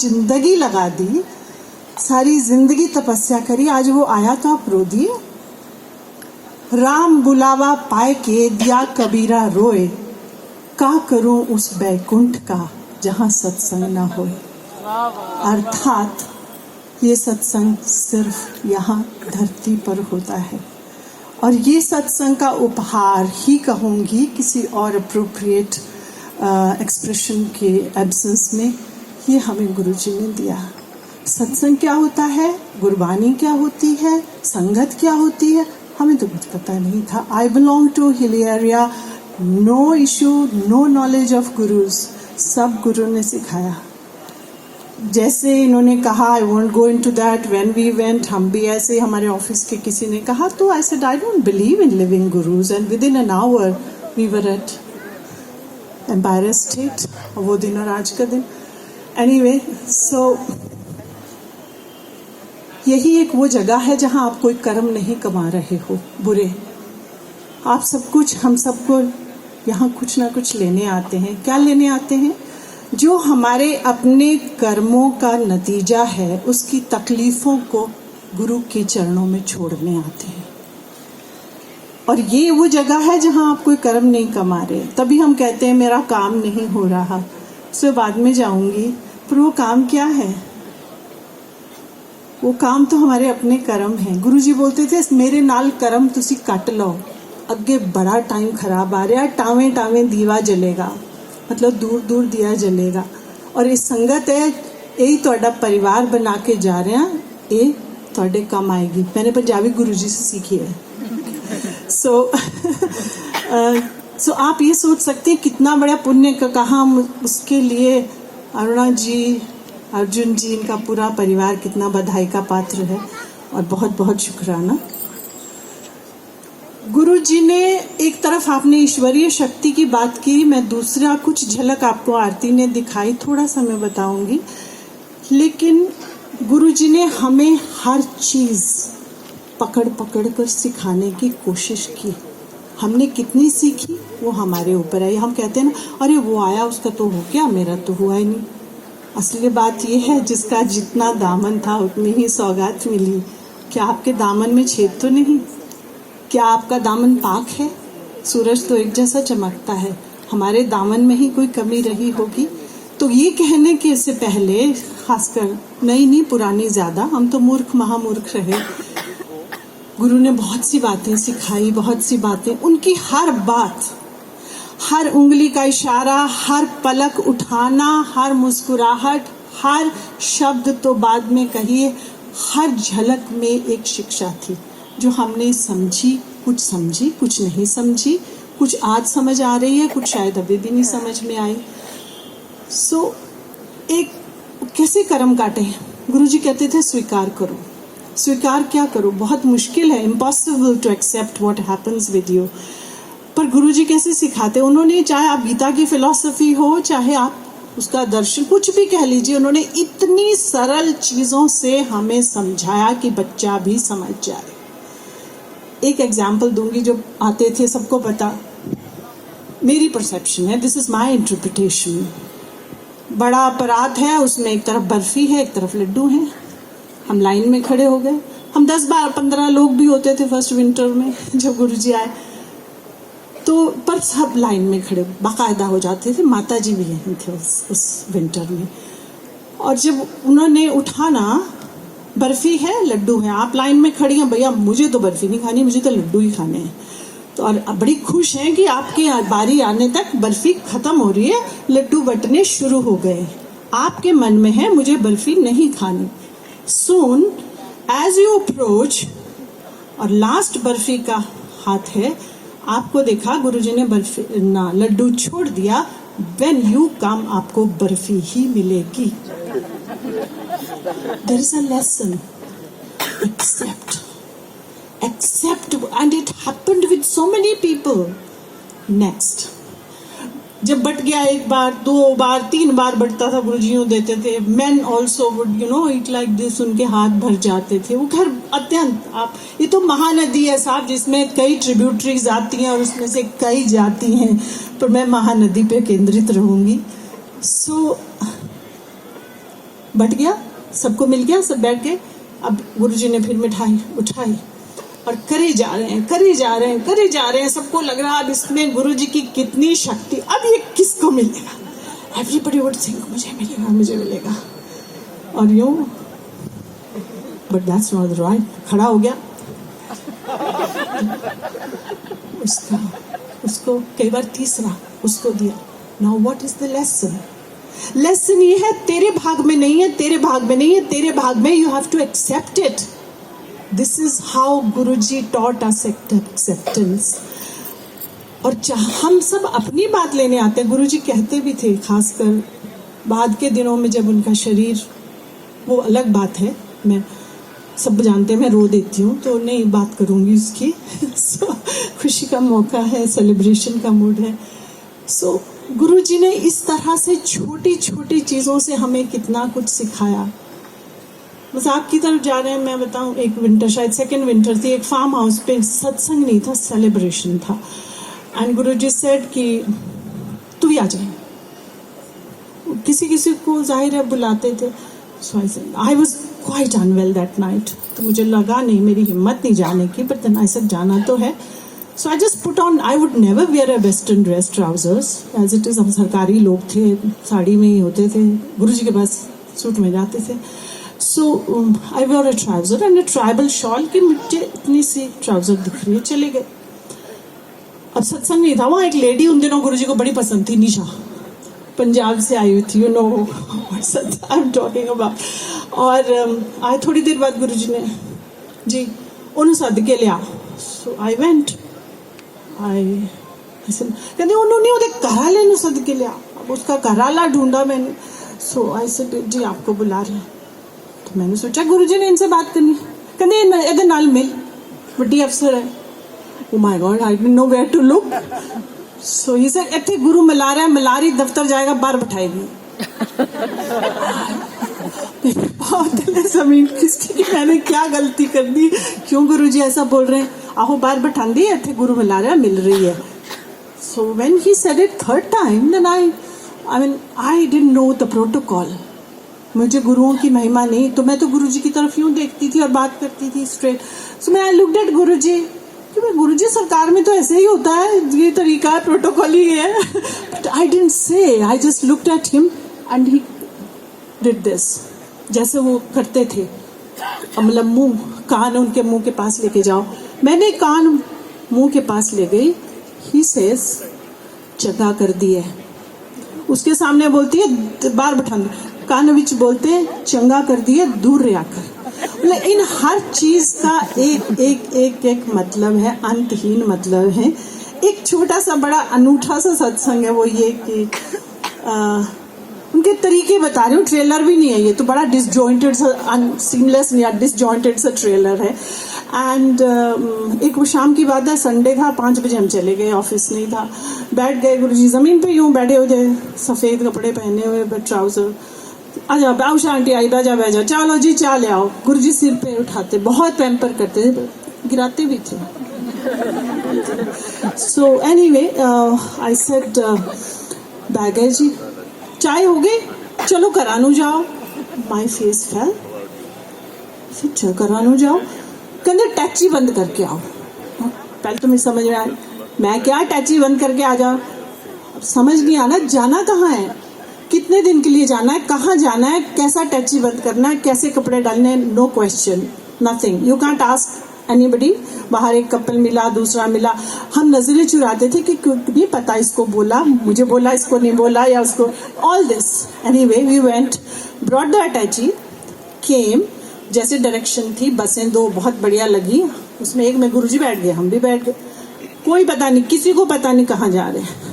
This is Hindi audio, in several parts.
जिंदगी लगा दी, सारी जिंदगी तपस्या करी, आज वो आया तो आप रो दिए। राम बुलावा पाए के दिया कबीरा रोए, का करूं उस बैकुंठ का जहां सत्संग ना होए। अर्थात ये सत्संग सिर्फ यहाँ धरती पर होता है, और ये सत्संग का उपहार ही कहूँगी, किसी और अप्रोप्रिएट एक्सप्रेशन के एब्सेंस में, ये हमें गुरुजी ने दिया। सत्संग क्या होता है, गुरबानी क्या होती है, संगत क्या होती है, हमें तो कुछ पता नहीं था। I belong to hill area, no issue, no knowledge of gurus, सब गुरु ने सिखाया। जैसे इन्होंने कहा, I won't go into that, when we went, हम भी ऐसे, हमारे ऑफिस के किसी ने कहा, तो I said I don't believe in living gurus, and within an hour we were at Empire State, वो दिन और आज का दिन। एनीवे, सो यही एक वो जगह है जहां आप कोई कर्म नहीं कमा रहे हो बुरे, आप सब कुछ, हम सबको यहाँ कुछ ना कुछ लेने आते हैं। क्या लेने आते हैं? जो हमारे अपने कर्मों का नतीजा है, उसकी तकलीफों को गुरु के चरणों में छोड़ने आते हैं। और ये वो जगह है जहां आप कोई कर्म नहीं कमा रहे। तभी हम कहते हैं मेरा काम नहीं हो रहा, उससे बाद में जाऊंगी, पर वो काम क्या है? वो काम तो हमारे अपने कर्म हैं। गुरुजी बोलते थे, मेरे नाल कर्म तुसी कट लो, अगे बड़ा टाइम खराब आ रहा, टावें टावें दीवा जलेगा, मतलब दूर दूर दिया जलेगा। और ये संगत है, यही ਤੁਹਾਡਾ परिवार बना के जा रहे हैं, ये ਤੁਹਾਡੇ काम आएगी। मैंने पंजाबी गुरुजी से सीखी है। सो आप ये सोच सकते हैं कितना बड़ा पुण्य का कहा उसके लिए अरुणा जी, अर्जुन जी, इनका पूरा परिवार कितना बधाई का पात्र है, और बहुत बहुत शुक्राना। गुरु जी ने एक तरफ आपने ईश्वरीय शक्ति की बात की, मैं दूसरा कुछ झलक आपको आरती ने दिखाई, थोड़ा सा मैं बताऊंगी। लेकिन गुरु जी ने हमें हर चीज पकड़ पकड़ कर सिखाने की कोशिश की। हमने कितनी सीखी वो हमारे ऊपर है। हम कहते हैं ना, अरे वो आया उसका तो हो गया, मेरा तो हुआ ही नहीं। असली बात ये है, जिसका जितना दामन था उतनी ही सौगात मिली। क्या आपके दामन में छेद तो नहीं? क्या आपका दामन पाक है? सूरज तो एक जैसा चमकता है, हमारे दामन में ही कोई कमी रही होगी? तो ये कहने के से पहले, खासकर नई पुरानी ज्यादा, हम तो मूर्ख महामूर्ख रहे। गुरु ने बहुत सी बातें सिखाई, बहुत सी बातें, उनकी हर बात, हर उंगली का इशारा, हर पलक उठाना, हर मुस्कुराहट, हर शब्द तो बाद में कहिए, हर झलक में एक शिक्षा थी जो हमने समझी, कुछ नहीं समझी, कुछ आज समझ आ रही है, कुछ शायद अभी भी नहीं समझ में आई। एक कैसे कर्म काटे? गुरुजी कहते थे स्वीकार करो। स्वीकार क्या करो? बहुत मुश्किल है, impossible to accept what happens with you. पर गुरुजी कैसे सिखाते? उन्होंने, चाहे आप गीता की फिलॉसफी हो, चाहे आप उसका दर्शन, कुछ भी कह लीजिए, उन्होंने इतनी सरल चीजों से हमें समझाया कि बच्चा भी समझ जाए। एक एग्जाम्पल दूंगी, जो आते थे सबको पता, मेरी परसेप्शन है, दिस इज माई इंटरप्रिटेशन। बड़ा अपराध है, उसमें एक तरफ बर्फी है, एक तरफ लड्डू है। हम लाइन में खड़े हो गए, हम 10-15 लोग भी होते थे फर्स्ट विंटर में जब गुरुजी आए, तो पर सब लाइन में खड़े बाकायदा हो जाते थे। माता जी भी यहीं थे उस विंटर में। और जब उन्होंने उठाना, बर्फी है, लड्डू है, आप लाइन में खड़ी हैं, भैया मुझे तो बर्फी नहीं खानी, मुझे तो लड्डू ही खाने हैं। तो और बड़ी खुश हैं कि आपके बारी आने तक बर्फी खत्म हो रही है, लड्डू बंटने शुरू हो गए। आपके मन में है मुझे बर्फी नहीं खानी। Soon as you approach, और लास्ट बर्फी का हाथ है, आपको देखा गुरुजी ने बर्फी ना लड्डू छोड़ दिया। When you come, आपको बर्फी ही मिलेगी। There is a lesson. Accept, and it happened with so many people. Next, जब बट गया, एक बार, 2 बार, 3 बार बटता था, गुरुजियों देते थे। Men also would eat like this, उनके हाथ भर जाते थे। वो घर अत्यंत, आप, ये तो महानदी है साहब, जिसमें कई ट्रिब्यूटरीज आती हैं और उसमें से कई जाती हैं, पर मैं महानदी पे केंद्रित रहूंगी। बट गया, सबको मिल गया, सब बैठ गए। अब गुरुजी ने फिर मिठाई उठाई और करे जा रहे हैं, करे जा रहे हैं, करे जा रहे हैं। सबको लग रहा अब इसमें गुरुजी की कितनी शक्ति, अब ये किसको मिलेगा। एवरीबडी वुड थिंक मुझे मिलेगा, मुझे मिलेगा। और यूं, बट दैट्स नॉट राइट। खड़ा हो गया, उसको कई बार तीसरा उसको दिया। Now what is the lesson? Lesson ये है, तेरे भाग में नहीं है, तेरे भाग में नहीं है, तेरे भाग में, you have to accept it. This is how Guruji taught us acceptance. और हम सब अपनी बात लेने आते हैं। गुरुजी कहते भी थे, खासकर बाद के दिनों में जब उनका शरीर, वो अलग बात है, मैं सब जानते हैं मैं रो देती हूँ तो नहीं बात करूँगी उसकी। so, खुशी का मौका है, सेलिब्रेशन का मूड है। सो गुरुजी ने इस तरह से छोटी छोटी चीज़ों से हमें कितना कुछ सिखाया। बस आपकी तरफ जा रहे हैं, मैं बताऊं, एक विंटर, शायद सेकेंड विंटर थी, एक फार्म हाउस पे सत्संग नहीं था, सेलिब्रेशन था। एंड गुरुजी सेड कि तू भी आ जाए। किसी किसी को जाहिर है बुलाते थे। So I was quite unwell that night, तो मुझे लगा नहीं, मेरी हिम्मत नहीं जाने की, बट देन आई सेड जाना तो है। So I just put on, I would never wear a western dress, trousers as it is. हम सरकारी लोग थे, साड़ी में ही होते थे, गुरुजी के पास सूट में जाते थे। So I wear a trouser and a tribal shawl, कि मुझे इतनी सी ट्राउजर दिख रही है, चले गए। अब सत्संग नहीं था, वहाँ एक लेडी उन दिनों गुरुजी को बड़ी पसंद थी, निशा, पंजाब से आई हुई थी, you know what I am talking about. और आए थोड़ी देर बाद गुरुजी ने जी उन्हें सद के लिया। सो आई वेंट, कहते उन्होंने उहदे घराले नूं सद के लिया। अब उसका घराला ढूंढा मैंने। सो आई सेड जी आपको बुला रहे हैं। तो मैंने सोचा गुरुजी ने इनसे बात करनी, कहते इहदे नाल मिल, बड़ी अफसर है। Oh my God, I didn't know where to look. So he said, इत्थे गुरु मिला रहा है, मलारी दफ्तर जाएगा, बाहर बैठाएगी। बहुत जमीन किसकी कि मैंने क्या गलती कर दी, क्यों गुरुजी ऐसा बोल रहे हैं। आहो बाहर बैठा दी, इत्थे गुरु मिला रहा है, मिल रही है। So when he said it third time, then I didn't know the protocol. मुझे गुरुओं की महिमा नहीं, तो मैं तो गुरुजी की तरफ यूं देखती थी और बात करती थी स्ट्रेट। So मैं I looked at गुरुजी, कि गुरुजी सरकार में तो ऐसे ही होता है, ये तरीका है, प्रोटोकॉल ही है। But I didn't say, I just looked at him and he did this, जैसे वो करते थे। मतलब मुंह, कान उनके मुंह के पास लेके जाओ। मैंने कान मुंह के पास ले गई। ही सेज जगह कर दी है, उसके सामने बोलती है बाहर बैठा दो, कान विच बोलते चंगा कर दिए, दूर रहा कर। इन हर चीज का एक एक एक एक मतलब है, अंतहीन मतलब है। एक छोटा सा बड़ा अनूठा सा सत्संग है, वो ये कि उनके तरीके बता रही हूँ, ट्रेलर भी नहीं है ये, तो बड़ा डिसजॉइंटेड सा, सीमलेस या डिसजॉइंटेड सा ट्रेलर है। एंड एक वो शाम की बात है, संडे था, 5 बजे हम चले गए, ऑफिस नहीं था। बैठ गए गुरुजी जमीन पे, यूं बैठे हुए, सफेद कपड़े पहने हुए, ट्राउजर। आ जाओ बाबूशा आंटी आई, बैजा बैजा, चलो जी चाय ले आओ। गुरुजी सिर पे उठाते, बहुत पैम्पर करते थे, गिराते भी थे। सो एनीवे आई सेड बैगे जी चाय हो गई, चलो करानू जाओ। माई फेस फेल, चलो करानू जाओ। कहते टैची बंद करके आओ। पहले तो मुझे समझ में आया, मैं क्या टैची बंद करके आ जाओ, अब समझ नहीं आना जाना कहाँ है, कितने दिन के लिए जाना है, कहाँ जाना है, कैसा टैची बंद करना है, कैसे कपड़े डालने हैं। No question, nothing, you can't ask anybody. बाहर एक कपल मिला, दूसरा मिला, हम नजरें चुराते थे कि क्यों नहीं पता, इसको बोला, मुझे बोला, इसको नहीं बोला, या उसको, all this. Anyway we went, brought the attache, came, जैसे डायरेक्शन थी, बसें 2 बहुत बढ़िया लगी, उसमें एक में गुरुजी बैठ गए, हम भी बैठ गए। कोई पता नहीं, किसी को पता नहीं कहाँ जा रहे हैं।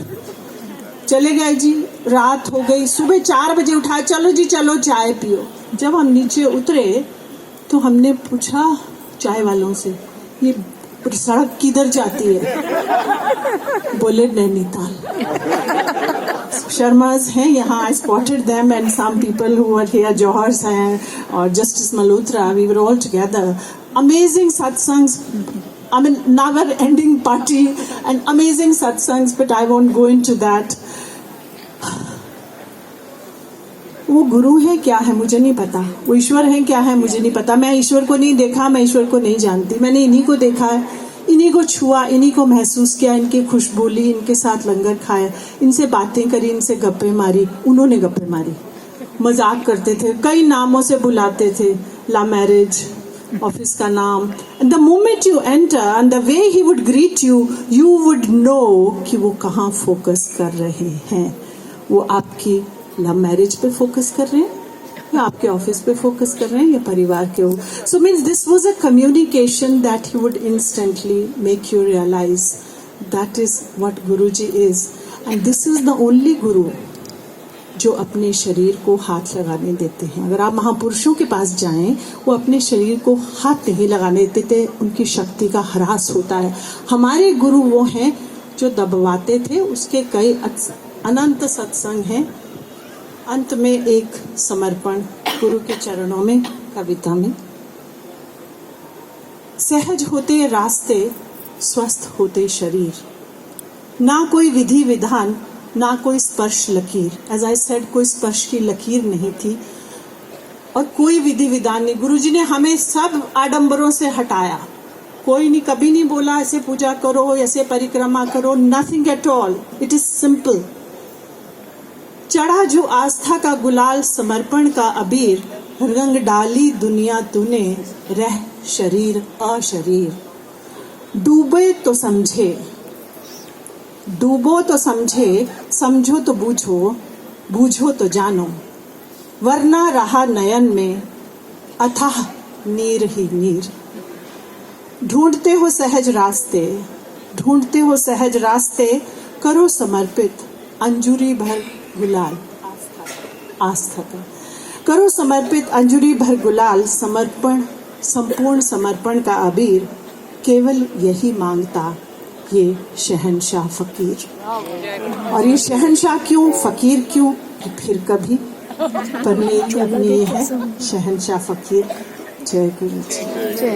चले गए जी, रात हो गई, सुबह 4 बजे उठाया, चलो जी चलो चाय पियो। जब हम नीचे उतरे तो हमने पूछा चाय वालों से, ये सड़क किधर जाती है? बोले नैनीताल। शर्माज हैं यहाँ, I spotted them and some people who are here, Johars हैं और justice Malhotra, we were all together. Amazing satsangs, I mean, never-ending party and amazing satsangs, but I won't go into that. वो गुरु है क्या है मुझे नहीं पता, वो ईश्वर है क्या है मुझे नहीं पता, मैं ईश्वर को नहीं देखा, मैं ईश्वर को नहीं जानती, मैंने इन्हीं को देखा है, इन्हीं को छुआ, इन्हीं को महसूस किया, इनकी खुशबू ली, इनके साथ लंगर खाया, इनसे बातें करी, इनसे गप्पे मारी, उन्होंने गप्पे मारी, मजाक करते थे, कई नामों से बुलाते थे, ला मैरिज, ऑफिस का नाम, and the moment you enter and the way he would greet you, you would know कि वो कहाँ फोकस कर रहे हैं, वो आपकी लव मैरिज पे फोकस कर रहे हैं या आपके ऑफिस पे फोकस कर रहे हैं या परिवार के हो. So means this was a communication that he would instantly make you realise that is what Guruji is, and this is the only guru जो अपने शरीर को हाथ लगाने देते हैं. अगर आप महापुरुषों के पास जाएं, वो अपने शरीर को हाथ नहीं लगाने देते, उनकी शक्ति का ह्रास होता है. हमारे गुरु वो हैं जो दबवाते थे. उसके कई अनंत सत्संग हैं. अंत में एक समर्पण गुरु के चरणों में, कविता में. सहज होते रास्ते, स्वस्थ होते शरीर, ना कोई विधि विधान, ना कोई स्पर्श लकीर. एज आई सेड, कोई स्पर्श की लकीर नहीं थी और कोई विधि विधान नहीं. गुरुजी ने हमें सब आडंबरों से हटाया. कोई नहीं, कभी नहीं बोला ऐसे पूजा करो, ऐसे परिक्रमा करो, nothing at all. It is simple. चढ़ा जो आस्था का गुलाल, समर्पण का अबीर, रंग डाली दुनिया तूने, रह शरीर अशरीर. डूबे तो समझे, डूबो तो समझे, समझो तो बूझो, बूझो तो जानो, वरना रहा नयन में अथाह नीर ही नीर. ढूंढते हो सहज रास्ते, ढूंढते हो सहज रास्ते, करो समर्पित अंजुरी भर गुलाल, आस्था का करो समर्पित अंजुरी भर गुलाल. समर्पण, संपूर्ण समर्पण का अबीर, केवल यही मांगता ये शहंशाह फकीर. और ये शहंशाह क्यों, फकीर क्यों, फिर कभी, पर मेरी अपनी ये है शहंशाह फकीर. जय गुरु जी.